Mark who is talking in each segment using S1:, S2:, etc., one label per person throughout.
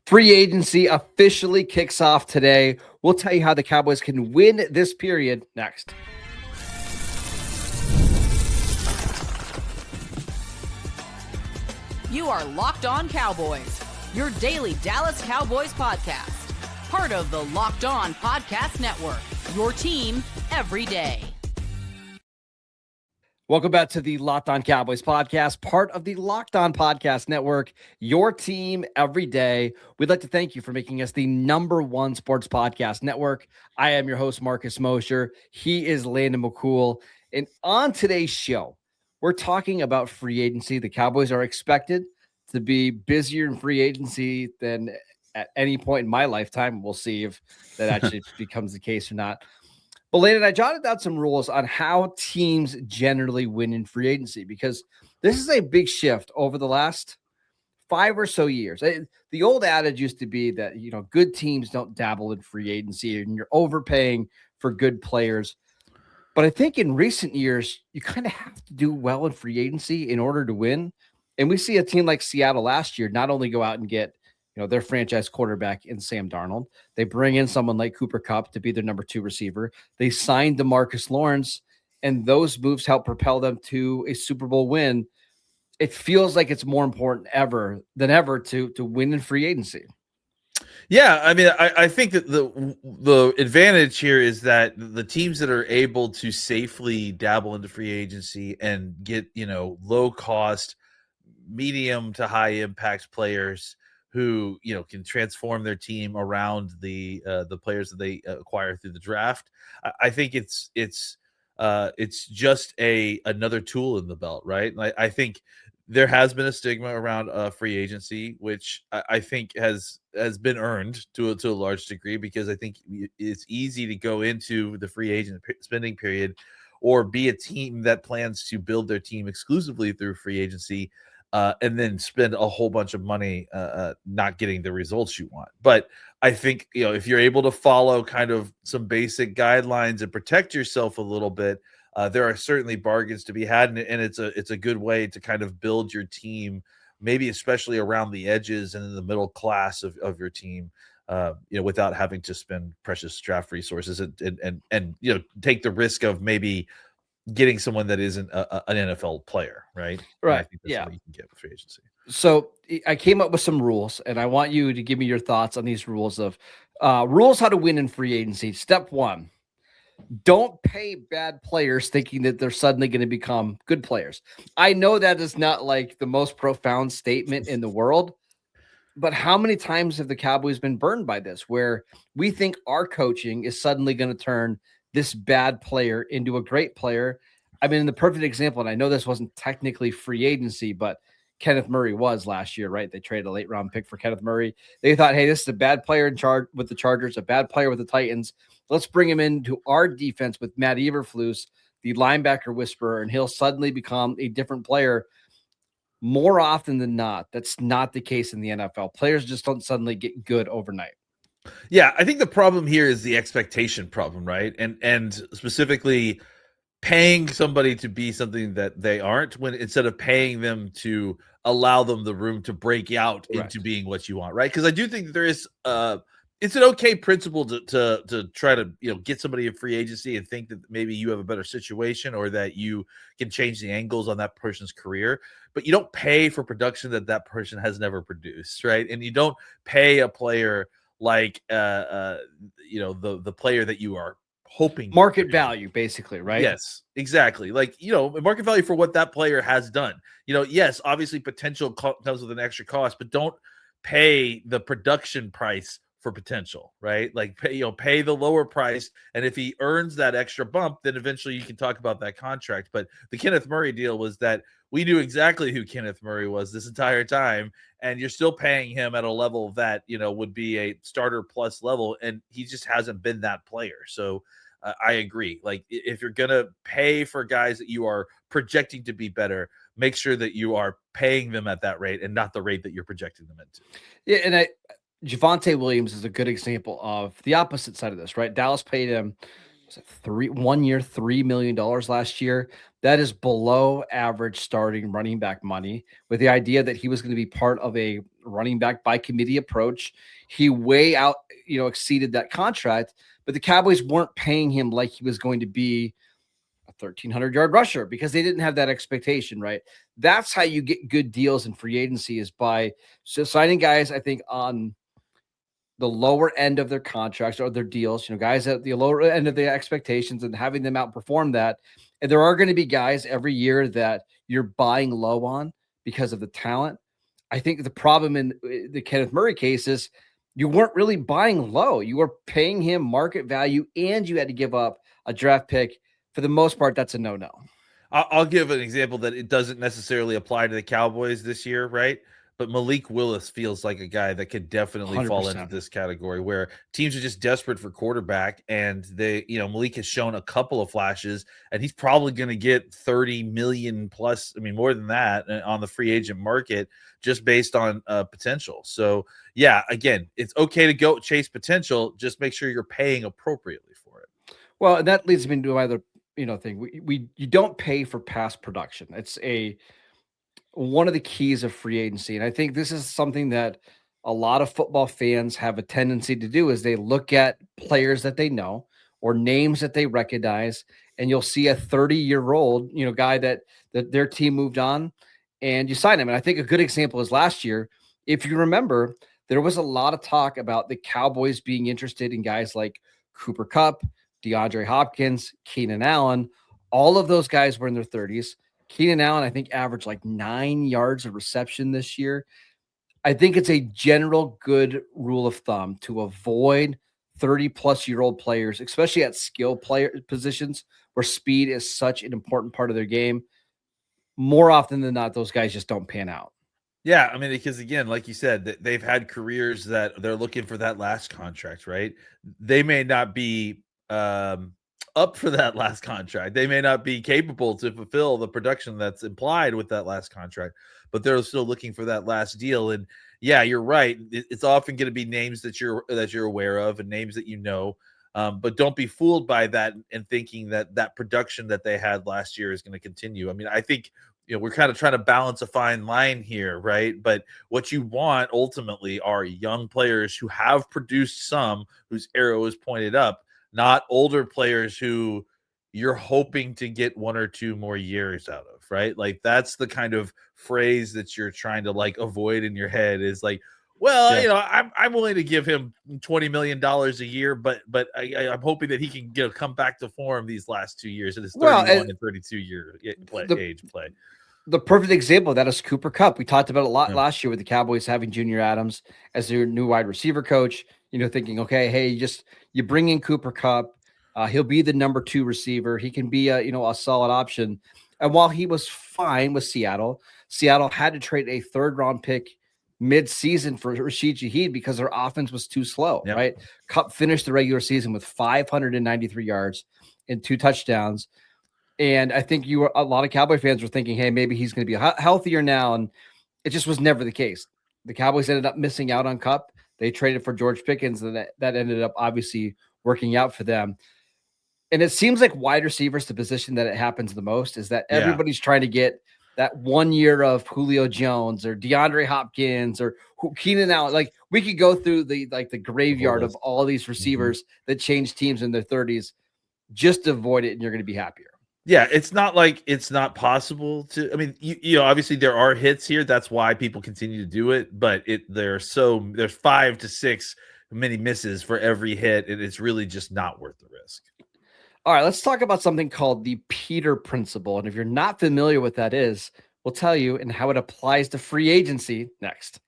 S1: Free agency officially kicks off today. We'll tell you how the Cowboys can win this period next.
S2: You are Locked On Cowboys, your daily Dallas Cowboys podcast. Part of the Locked On Podcast Network, your team every day.
S1: Welcome back to the Locked On Cowboys podcast, part of the Locked On Podcast Network, your team every day. We'd like to thank you for making us the #1 sports podcast network. I am your host, Marcus Mosher. He is Landon McCool. And on today's show, we're talking about free agency. The Cowboys are expected to be busier in free agency than at any point in my lifetime. We'll see if that actually becomes the case or not. But Landon, I jotted down some rules on how teams generally win in free agency because this is a big shift over the last 5 or so years. The old adage used to be that, good teams don't dabble in free agency and you're overpaying for good players. But I think in recent years, you kind of have to do well in free agency in order to win. And we see a team like Seattle last year not only go out and get their franchise quarterback in Sam Darnold. They bring in someone like Cooper Kupp to be their number 2 receiver. They signed DeMarcus Lawrence, and those moves help propel them to a Super Bowl win. It feels like it's more important than ever to win in free agency.
S3: Yeah, I mean, I think that the advantage here is that the teams that are able to safely dabble into free agency and get, low cost, medium to high impact players who can transform their team around the players that they acquire through the draft. I think it's just another tool in the belt, right? I think there has been a stigma around free agency, which I think has been earned to a large degree, because I think it's easy to go into the free agent spending period or be a team that plans to build their team exclusively through free agency, and then spend a whole bunch of money not getting the results you want. But I think, if you're able to follow kind of some basic guidelines and protect yourself a little bit, there are certainly bargains to be had, and it's a good way to kind of build your team, maybe especially around the edges and in the middle class of your team, without having to spend precious draft resources and take the risk of maybe getting someone that isn't an NFL player, right?
S1: Right.
S3: I think that's what you can get with free agency.
S1: So I came up with some rules, and I want you to give me your thoughts on these rules of rules how to win in free agency. Step 1, don't pay bad players thinking that they're suddenly going to become good players. I know that is not like the most profound statement in the world, but how many times have the Cowboys been burned by this, where we think our coaching is suddenly going to turn this bad player into a great player? I mean, the perfect example, and I know this wasn't technically free agency, but Kenneth Murray was last year, right? They traded a late round pick for Kenneth Murray. They thought, hey, this is a bad player in charge with the Chargers, a bad player with the Titans. Let's bring him into our defense with Matt Eberflus, the linebacker whisperer, and he'll suddenly become a different player. More often than not, that's not the case in the NFL. Players just don't suddenly get good overnight.
S3: Yeah, I think the problem here is the expectation problem, right? And specifically paying somebody to be something that they aren't, when instead of paying them to allow them the room to break out into being what you want, right? Because I do think that there is it's an okay principle to try to get somebody in free agency and think that maybe you have a better situation or that you can change the angles on that person's career, but you don't pay for production that person has never produced, right? And you don't pay a player like the player that you are hoping
S1: market value, basically, right?
S3: Yes, exactly. Like, market value for what that player has done. Yes, obviously potential comes with an extra cost, but don't pay the production price for potential, right? Like pay the lower price, and if he earns that extra bump, then eventually you can talk about that contract. But the Kenneth Murray deal was that we knew exactly who Kenneth Murray was this entire time, and you're still paying him at a level that would be a starter plus level, and he just hasn't been that player. So I agree. Like, if you're gonna pay for guys that you are projecting to be better, make sure that you are paying them at that rate and not the rate that you're projecting them into.
S1: Yeah, and Javonte Williams is a good example of the opposite side of this, right? Dallas paid him 1 year, $3 million last year. That is below average starting running back money, with the idea that he was going to be part of a running back by committee approach. He way out, exceeded that contract, but the Cowboys weren't paying him like he was going to be a 1,300-yard rusher because they didn't have that expectation, right? That's how you get good deals in free agency, is by signing guys, I think, on the lower end of their contracts or their deals, guys at the lower end of the expectations and having them outperform that. And there are going to be guys every year that you're buying low on because of the talent. I think the problem in the Kenneth Murray case is you weren't really buying low. You were paying him market value and you had to give up a draft pick. For the most part, that's a no-no.
S3: I'll give an example that it doesn't necessarily apply to the Cowboys this year, right? But Malik Willis feels like a guy that could definitely
S1: 100%.
S3: fall into this category where teams are just desperate for quarterback. And Malik has shown a couple of flashes and he's probably going to get 30 million plus. I mean, more than that on the free agent market, just based on potential. So yeah, again, it's okay to go chase potential. Just make sure you're paying appropriately for it.
S1: Well, and that leads me to my other, thing. You don't pay for past production. It's one of the keys of free agency. And I think this is something that a lot of football fans have a tendency to do, is they look at players that they know or names that they recognize, and you'll see a 30-year-old, guy that their team moved on and you sign him. And I think a good example is last year. If you remember, there was a lot of talk about the Cowboys being interested in guys like Cooper Kupp, DeAndre Hopkins, Keenan Allen. All of those guys were in their 30s. Keenan Allen, I think, averaged like 9 yards of reception this year. I think it's a general good rule of thumb to avoid 30-plus-year-old players, especially at skill player positions where speed is such an important part of their game. More often than not, those guys just don't pan out.
S3: Yeah, I mean, because again, like you said, they've had careers that they're looking for that last contract, right? They may not be up for that last contract. They may not be capable to fulfill the production that's implied with that last contract, but they're still looking for that last deal. And yeah, you're right. It's often going to be names that you're aware of and names that but don't be fooled by that and thinking that production that they had last year is going to continue. I mean, I think we're kind of trying to balance a fine line here, right? But what you want ultimately are young players who have produced some, whose arrow is pointed up, not older players who you're hoping to get 1 or 2 more years out of, right? Like that's the kind of phrase that you're trying to like avoid in your head, is like, well, yeah, I'm willing to give him $20 million a year, but I'm hoping that he can come back to form these last 2 years in his 31 and 32 year age play.
S1: The perfect example of that is Cooper Kupp. We talked about it a lot last year with the Cowboys having Junior Adams as their new wide receiver coach, thinking, okay, hey, you bring in Cooper Kupp. He'll be the number 2 receiver. He can be a solid option. And while he was fine with Seattle had to trade a 3rd-round pick mid-season for Rashid Shaheed because their offense was too slow, right? Kupp finished the regular season with 593 yards and 2 touchdowns. And I think a lot of Cowboy fans were thinking, hey, maybe he's going to be healthier now. And it just was never the case. The Cowboys ended up missing out on Kupp. They traded for George Pickens, and that ended up obviously working out for them. And it seems like wide receivers, the position that it happens the most, is that everybody's trying to get that 1 year of Julio Jones or DeAndre Hopkins or Keenan Allen. Like we could go through the graveyard of all these receivers that change teams in their 30s just to avoid it, and you're going to be happier.
S3: Yeah, it's not like it's not possible to. I mean, obviously there are hits here. That's why people continue to do it. But there's 5 to 6 many misses for every hit, and it's really just not worth the risk.
S1: All right, let's talk about something called the Peter Principle. And if you're not familiar with that is, we'll tell you and how it applies to free agency next.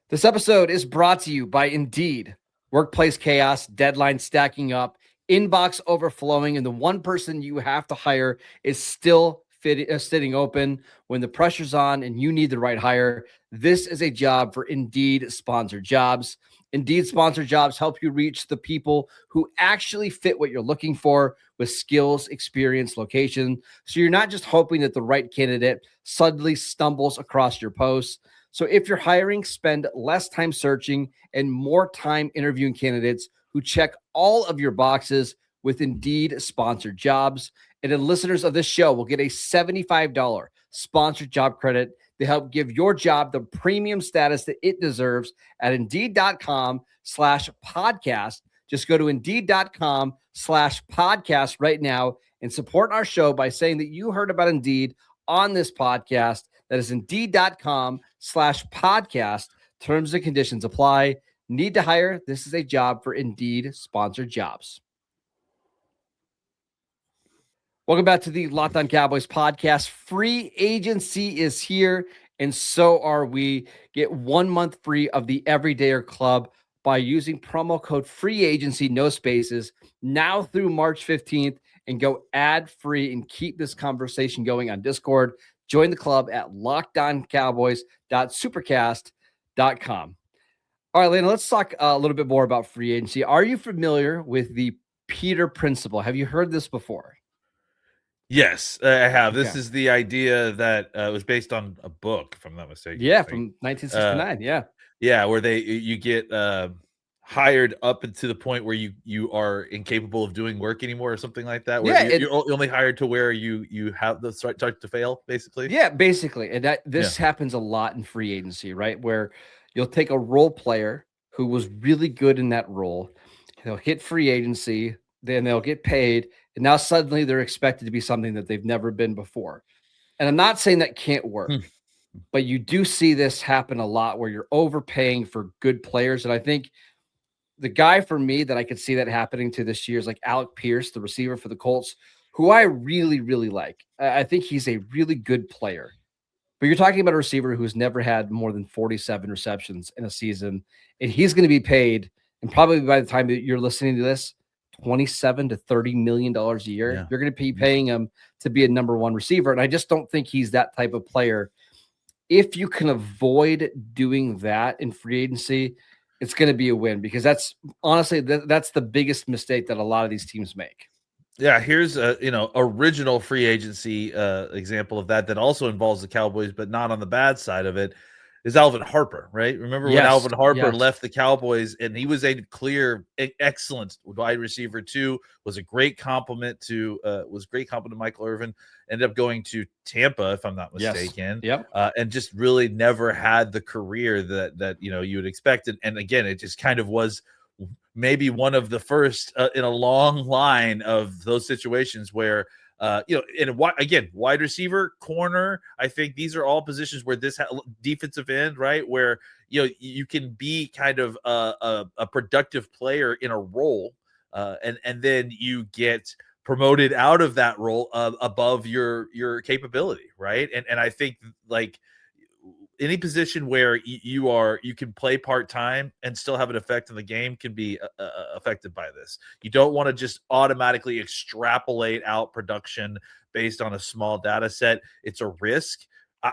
S1: This episode is brought to you by Indeed. Workplace chaos, deadlines stacking up, inbox overflowing, and the one person you have to hire is still sitting open. When the pressure's on and you need the right hire, this is a job for Indeed sponsored jobs. Indeed sponsored jobs help you reach the people who actually fit what you're looking for with skills, experience, location. So you're not just hoping that the right candidate suddenly stumbles across your posts. So if you're hiring, spend less time searching and more time interviewing candidates who check all of your boxes with Indeed sponsored jobs. And then listeners of this show will get a $75 sponsored job credit to help give your job the premium status that it deserves at Indeed.com/podcast. Just go to Indeed.com/podcast right now and support our show by saying that you heard about Indeed on this podcast. That is Indeed.com/podcast. Terms and conditions apply. Need to hire? This is a job for Indeed sponsored jobs. Welcome back to the Locked On Cowboys podcast. Free agency is here, and so are we. Get 1 month free of the Everydayer Club by using promo code free agency, no spaces, now through March 15th, and go ad free and keep this conversation going on Discord. Join the club at lockedoncowboys.supercast.com. All right, Lena, let's talk a little bit more about free agency. Are you familiar with the Peter Principle? Have you heard this before?
S3: Yes, I have.
S1: Okay.
S3: This is the idea that was based on a book, if I'm not mistaken.
S1: Yeah, from 1969.
S3: Yeah, where you get hired up to the point where you are incapable of doing work anymore, or something like that. Where you're only hired to where you have the start to fail, basically.
S1: Yeah, basically, and this happens a lot in free agency, right? Where you'll take a role player who was really good in that role, they'll hit free agency, then they'll get paid, and now suddenly they're expected to be something that they've never been before. And I'm not saying that can't work, but you do see this happen a lot where you're overpaying for good players. And I think the guy for me that I could see that happening to this year is like Alec Pierce, the receiver for the Colts, who I really, really like. I think he's a really good player. But you're talking about a receiver who's never had more than 47 receptions in a season, and he's going to be paid, and probably by the time that you're listening to this, $27 to $30 million a year.
S3: Yeah.
S1: You're going to be paying him to be a number one receiver. And I just don't think he's that type of player. If you can avoid doing that in free agency, it's going to be a win, because that's honestly, that's the biggest mistake that a lot of these teams make.
S3: Yeah, here's a original free agency example of that also involves the Cowboys, but not on the bad side of it, is Alvin Harper, right? Remember when Alvin Harper left the Cowboys, and he was a clear, excellent wide receiver too, was a great compliment to Michael Irvin, ended up going to Tampa, if I'm not mistaken. And just really never had the career that you would expect. And again, it just kind of was maybe one of the first in a long line of those situations where wide receiver, corner, I think these are all positions where this defensive end, right, where you can be kind of a productive player in a role, and then you get promoted out of that role above your capability, right? And I think like any position where you can play part-time and still have an effect in the game can be affected by this. You don't want to just automatically extrapolate out production based on a small data set. It's a risk.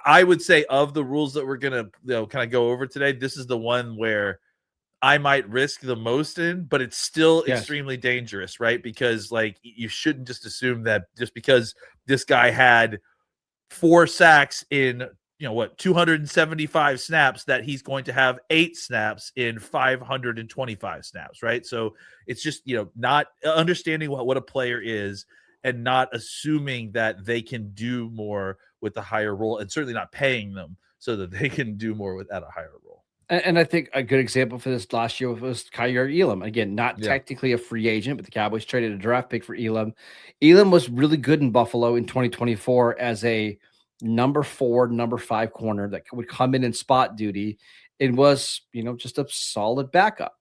S3: I would say of the rules that we're going to kind of go over today, this is the one where I might risk the most in, but it's still extremely dangerous, right? Because like you shouldn't just assume that just because this guy had 4 sacks in 275 snaps, that he's going to have 8 snaps in 525 snaps, right? So it's just, not understanding what a player is and not assuming that they can do more with the higher role, and certainly not paying them so that they can do more at a higher role.
S1: And I think a good example for this last year was Kyer Elam. Again, not technically a free agent, but the Cowboys traded a draft pick for Elam. Elam was really good in Buffalo in 2024 as a number 4, number 5 corner that would come in spot duty. It was, just a solid backup.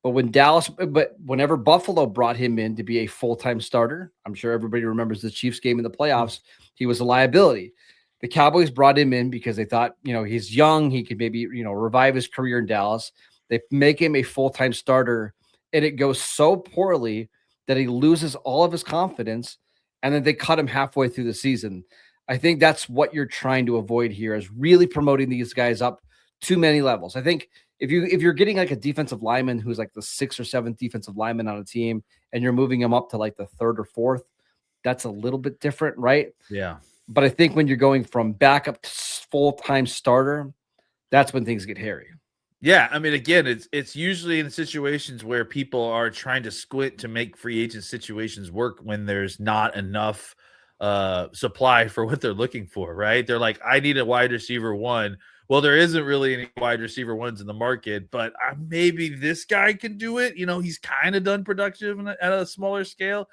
S1: But whenever Buffalo brought him in to be a full-time starter, I'm sure everybody remembers the Chiefs game in the playoffs, he was a liability. The Cowboys brought him in because they thought, he's young, he could maybe, revive his career in Dallas. They make him a full-time starter, and it goes so poorly that he loses all of his confidence, and then they cut him halfway through the season. I think that's what you're trying to avoid here, is really promoting these guys up too many levels. I think if you're getting like a defensive lineman who's like the 6th or 7th defensive lineman on a team, and you're moving him up to like the 3rd or 4th, that's a little bit different, right?
S3: Yeah.
S1: But I think when you're going from backup to full-time starter, that's when things get hairy.
S3: Yeah, I mean, again, it's usually in situations where people are trying to squint to make free agent situations work when there's not enough supply for what they're looking for, right? They're like, I need a wide receiver one. Well, there isn't really any wide receiver ones in the market, but maybe this guy can do it. He's kind of done productive at a smaller scale.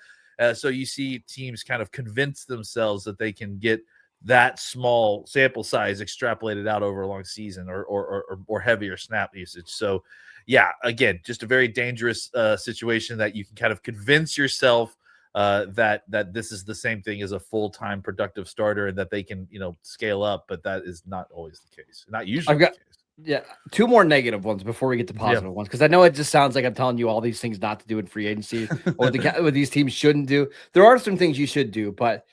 S3: So you see teams kind of convince themselves that they can get that small sample size extrapolated out over a long season or heavier snap usage. So yeah, again, just a very dangerous situation that you can kind of convince yourself that this is the same thing as a full-time productive starter and that they can, scale up, but that is not always the case. Not usually the case.
S1: Yeah, two more negative ones before we get to positive ones, because I know it just sounds like I'm telling you all these things not to do in free agency or what these teams shouldn't do. There are some things you should do, but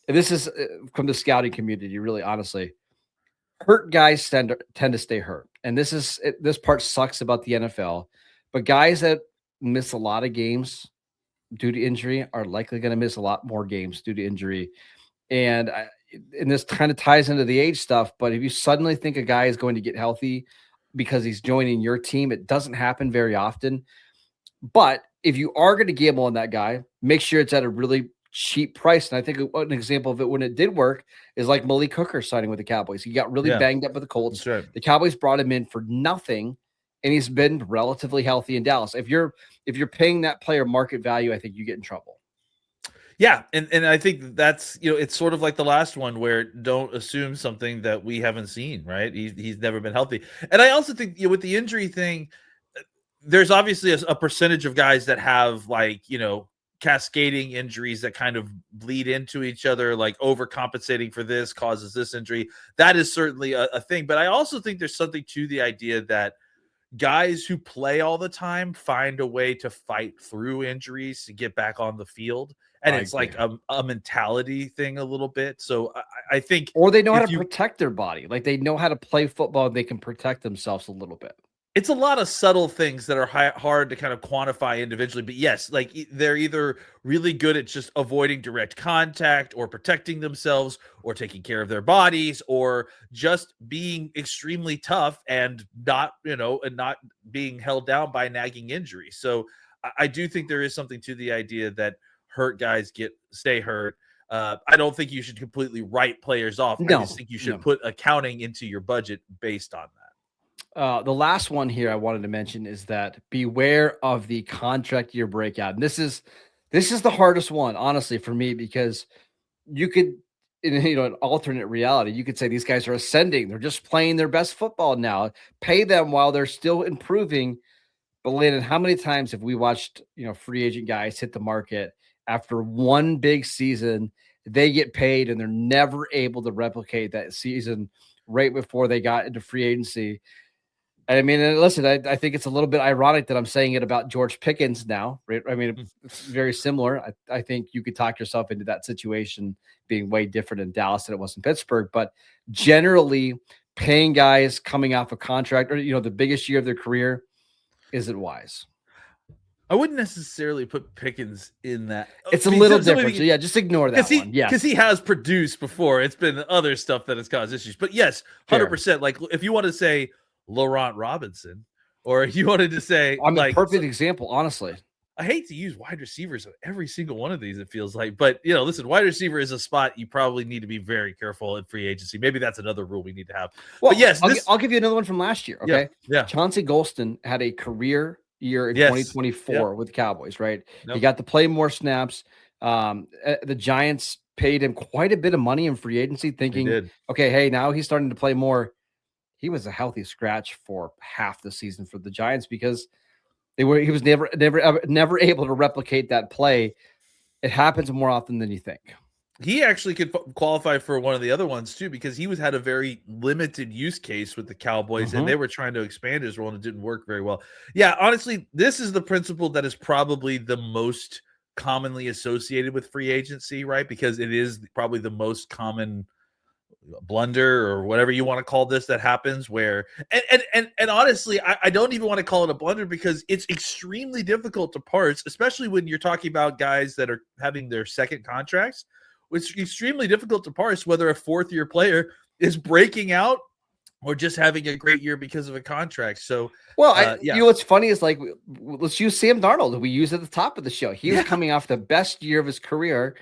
S1: this is from the scouting community, really, honestly. Hurt guys tend to stay hurt. And this part sucks about the NFL, but guys that miss a lot of games due to injury are likely going to miss a lot more games due to injury. And this kind of ties into the age stuff, but if you suddenly think a guy is going to get healthy because he's joining your team, it doesn't happen very often. But if you are going to gamble on that guy, make sure it's at a really cheap price. And I think an example of it when it did work is like Malik Hooker signing with the Cowboys. He got really banged up with the Colts.
S3: Right.
S1: The Cowboys brought him in for nothing, and he's been relatively healthy in Dallas. If you're paying that player market value, I think you get in trouble.
S3: Yeah, and I think that's, it's sort of like the last one where don't assume something that we haven't seen, right? He's never been healthy. And I also think with the injury thing, there's obviously a percentage of guys that have cascading injuries that kind of bleed into each other, like overcompensating for this causes this injury. That is certainly a thing. But I also think there's something to the idea that guys who play all the time find a way to fight through injuries to get back on the field. And it's like a mentality thing a little bit. So I think,
S1: or they know how to protect their body. Like they know how to play football and they can protect themselves a little bit.
S3: It's a lot of subtle things that are hard to kind of quantify individually, but yes, like they're either really good at just avoiding direct contact or protecting themselves or taking care of their bodies or just being extremely tough and not being held down by nagging injuries. So I do think there is something to the idea that hurt guys stay hurt. I don't think you should completely write players off.
S1: No,
S3: I just think you should put accounting into your budget based on that.
S1: The last one here I wanted to mention is that beware of the contract year breakout. And this is the hardest one, honestly, for me, because you could, in an alternate reality, you could say these guys are ascending. They're just playing their best football now. Pay them while they're still improving. But Landon, how many times have we watched, free agent guys hit the market after one big season? They get paid and they're never able to replicate that season right before they got into free agency. I mean, listen, I think it's a little bit ironic that I'm saying it about George Pickens now, right? I mean, it's very similar. I think you could talk yourself into that situation being way different in Dallas than it was in Pittsburgh. But generally, paying guys coming off a contract or, the biggest year of their career isn't wise.
S3: I wouldn't necessarily put Pickens in that.
S1: It's a little different. So, just ignore that one. Yes.
S3: Because he has produced before. It's been other stuff that has caused issues. But yes, 100%. Like, if you want to say Laurent Robinson, or if you wanted to say,
S1: I'm a perfect example, honestly.
S3: I hate to use wide receivers on every single one of these, it feels like, but listen, wide receiver is a spot you probably need to be very careful in free agency. Maybe that's another rule we need to have. Well, but yes,
S1: I'll give you another one from last year. Okay.
S3: Yeah.
S1: Chauncey Golston had a career year in 2024 with the Cowboys, right? He got to play more snaps. The Giants paid him quite a bit of money in free agency, thinking, okay, hey, now he's starting to play more. He was a healthy scratch for half the season for the Giants because he was never able to replicate that play. It happens more often than you think.
S3: He actually could qualify for one of the other ones too, because he had a very limited use case with the Cowboys and they were trying to expand his role and it didn't work very well. Yeah, honestly, this is the principle that is probably the most commonly associated with free agency, right? Because it is probably the most common blunder or whatever you want to call this that happens where and honestly I don't even want to call it a blunder because it's extremely difficult to parse, especially when you're talking about guys that are having their second contracts. It's extremely difficult to parse whether a fourth year player is breaking out or just having a great year because of a contract. So,
S1: Well,
S3: yeah,
S1: you know what's funny is like let's use Sam Darnold, who we used at the top of the show. He was
S3: yeah,
S1: coming off the best year of his career,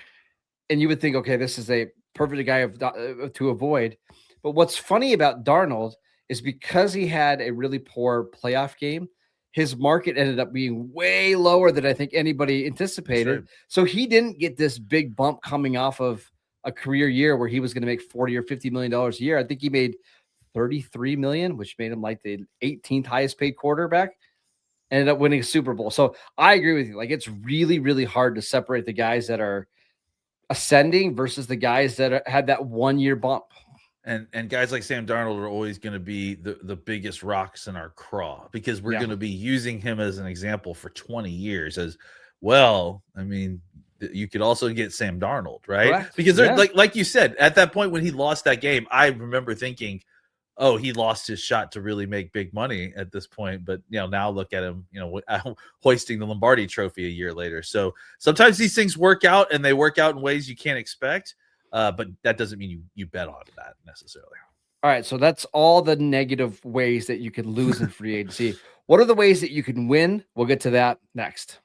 S1: and you would think, okay, this is a perfect guy to avoid. But what's funny about Darnold is because he had a really poor playoff game, his market ended up being way lower than I think anybody
S3: that's right.
S1: anticipated. So he didn't get this big bump coming off of a career year where he was going to make 40 or $50 million a year. I think he made 33 million, which made him like the 18th highest paid quarterback. Ended up winning a Super Bowl. So I agree with you. Like it's really, really hard to separate the guys that are ascending versus the guys that had that 1 year bump.
S3: And guys like Sam Darnold are always going to be the biggest rocks in our craw because we're
S1: Yeah.
S3: going to be using him as an example for 20 years as well. I mean, you could also get Sam Darnold, right?
S1: Correct.
S3: Because
S1: Yeah.
S3: like you said, at that point when he lost that game, I remember thinking, oh, he lost his shot to really make big money at this point. But now look at him, hoisting the Lombardi Trophy a year later. So sometimes these things work out, and they work out in ways you can't expect. But that doesn't mean you bet on that necessarily.
S1: All right. So that's all the negative ways that you could lose in free agency. What are the ways that you can win? We'll get to that next.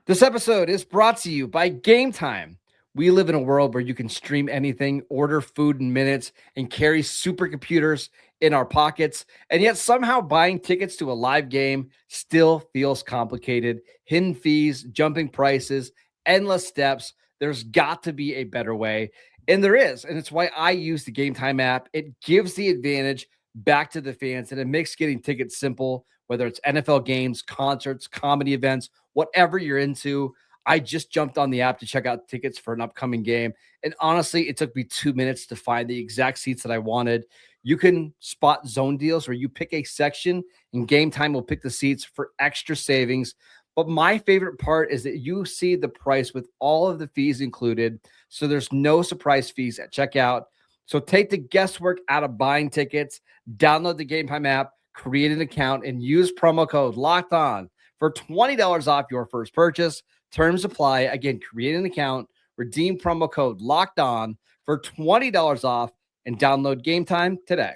S1: This episode is brought to you by Game Time. We live in a world where you can stream anything, order food in minutes, and carry supercomputers in our pockets. And yet somehow buying tickets to a live game still feels complicated. Hidden fees, jumping prices, endless steps. There's got to be a better way. And there is. And it's why I use the Game Time app. It gives the advantage back to the fans, and it makes getting tickets simple, whether it's NFL games, concerts, comedy events, whatever you're into. I just jumped on the app to check out tickets for an upcoming game. And honestly, it took me 2 minutes to find the exact seats that I wanted. You can spot zone deals where you pick a section and Game Time will pick the seats for extra savings. But my favorite part is that you see the price with all of the fees included. So there's no surprise fees at checkout. So take the guesswork out of buying tickets, download the Game Time app, create an account, and use promo code Locked On for $20 off your first purchase. Terms apply. Again, create an account, redeem promo code Locked On for $20 off, and download Game Time today.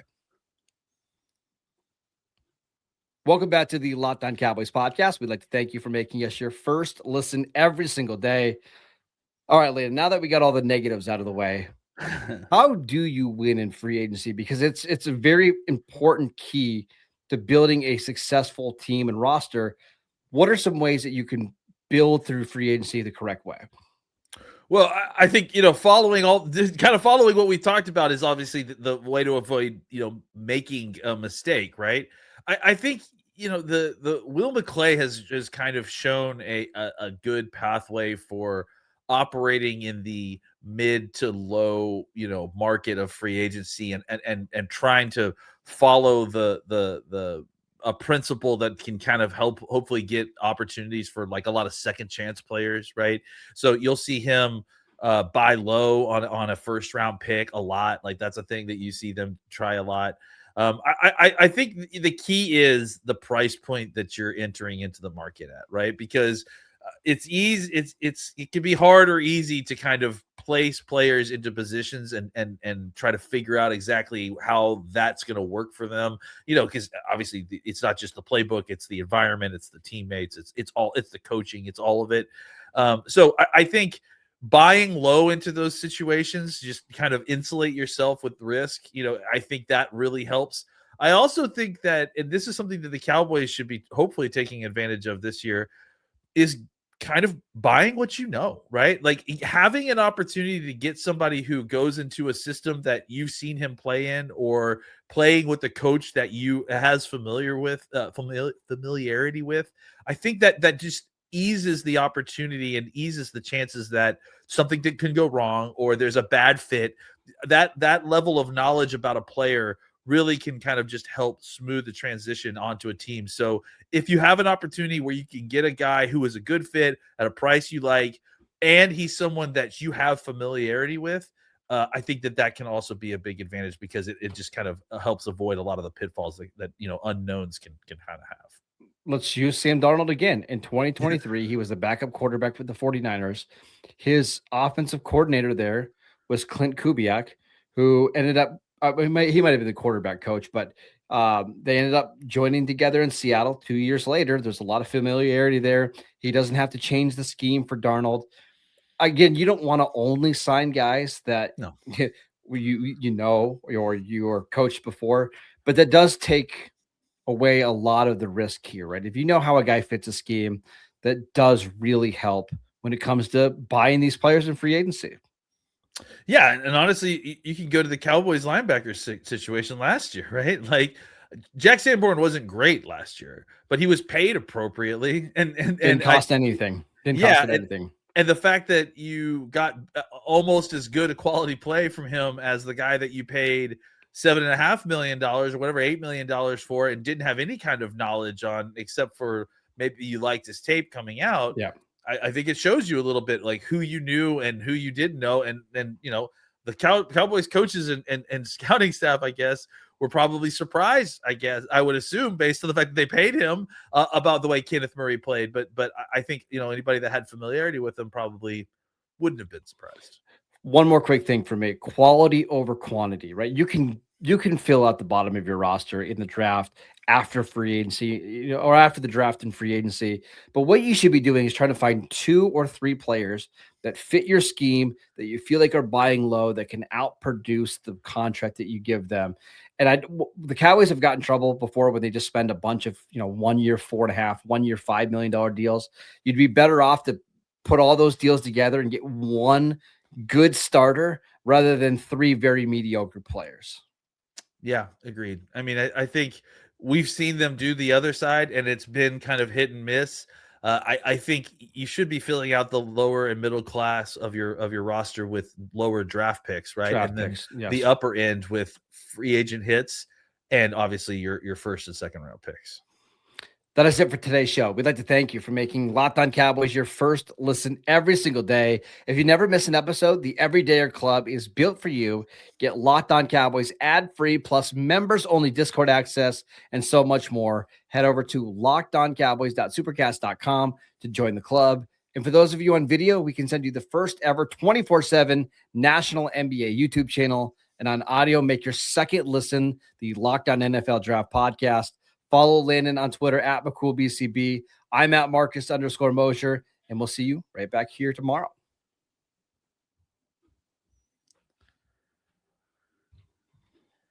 S1: Welcome back to the Locked On Cowboys podcast. We'd like to thank you for making us your first listen every single day. All right, Landon, now that we got all the negatives out of the way, how do you win in free agency? Because it's a very important key to building a successful team and roster. What are some ways that you can build through free agency the correct way?
S3: Well, I think, following what we talked about is obviously the way to avoid, making a mistake, right? I think, the Will McClay has kind of shown a good pathway for operating in the mid to low, market of free agency and trying to follow a principle that can kind of help hopefully get opportunities for like a lot of second chance players, right? So you'll see him buy low on a first round pick a lot. Like that's a thing that you see them try a lot. I think the key is the price point that you're entering into the market at, right? Because it's easy. It can be hard or easy to kind of place players into positions and try to figure out exactly how that's going to work for them. Because obviously it's not just the playbook; it's the environment, it's the teammates, it's the coaching, it's all of it. So I think buying low into those situations just kind of insulate yourself with risk. I think that really helps. I also think that, and this is something that the Cowboys should be hopefully taking advantage of this year, is kind of buying what right? Like having an opportunity to get somebody who goes into a system that you've seen him play in, or playing with the coach that you has familiarity with. I think that just eases the opportunity and eases the chances that something can go wrong or there's a bad fit. That level of knowledge about a player really can kind of just help smooth the transition onto a team. So if you have an opportunity where you can get a guy who is a good fit at a price you like, and he's someone that you have familiarity with, I think that can also be a big advantage because it just kind of helps avoid a lot of the pitfalls that unknowns can kind of have.
S1: Let's use Sam Darnold again. In 2023, he was the backup quarterback for the 49ers. His offensive coordinator there was Clint Kubiak, who ended up, he might have been the quarterback coach, but they ended up joining together in Seattle 2 years later. There's a lot of familiarity there. He doesn't have to change the scheme for Darnold. Again, you don't want to only sign guys that
S3: No.
S1: you know or you are coached before, but that does take away a lot of the risk here, right? If you know how a guy fits a scheme, that does really help when it comes to buying these players in free agency.
S3: Yeah, and honestly, you can go to the Cowboys linebacker situation last year, right? Like Jack Sanborn wasn't great last year, but he was paid appropriately, and
S1: Didn't cost anything. Didn't cost
S3: yeah,
S1: them anything.
S3: and the fact that you got almost as good a quality play from him as the guy that you paid $7.5 million or whatever, $8 million for, and didn't have any kind of knowledge on, except for maybe you liked his tape coming out.
S1: Yeah.
S3: I think it shows you a little bit like who you knew and who you didn't know. And you know, the Cowboys coaches and scouting staff, I guess, were probably surprised, I would assume, based on the fact that they paid him about the way Kenneth Murray played. But I think, you know, anybody that had familiarity with him probably wouldn't have been surprised.
S1: One more quick thing for me, quality over quantity, right? You can fill out the bottom of your roster in the draft after free agency, you know, or after the draft and free agency. But what you should be doing is trying to find 2 or 3 players that fit your scheme, that you feel like are buying low, that can outproduce the contract that you give them. And the Cowboys have gotten in trouble before when they just spend a bunch of, you know, 1 year, 4.5, 1 year, $5 million deals. You'd be better off to put all those deals together and get one good starter rather than 3 very mediocre players.
S3: Yeah, agreed. I mean, I think we've seen them do the other side, and it's been kind of hit and miss. I think you should be filling out the lower and middle class of your roster with lower draft picks, right?
S1: Draft
S3: and then
S1: picks, yes.
S3: the upper end with free agent hits, and obviously your first and second round picks.
S1: That is it for today's show. We'd like to thank you for making Locked On Cowboys your first listen every single day. If you never miss an episode, the Everydayer Club is built for you. Get Locked On Cowboys ad-free, plus members-only Discord access, and so much more. Head over to lockedoncowboys.supercast.com to join the club. And for those of you on video, we can send you the first ever 24/7 national NBA YouTube channel. And on audio, make your second listen the Locked On NFL Draft podcast. Follow Landon on Twitter at McCoolBCB. I'm at Marcus _Mosher, and we'll see you right back here tomorrow.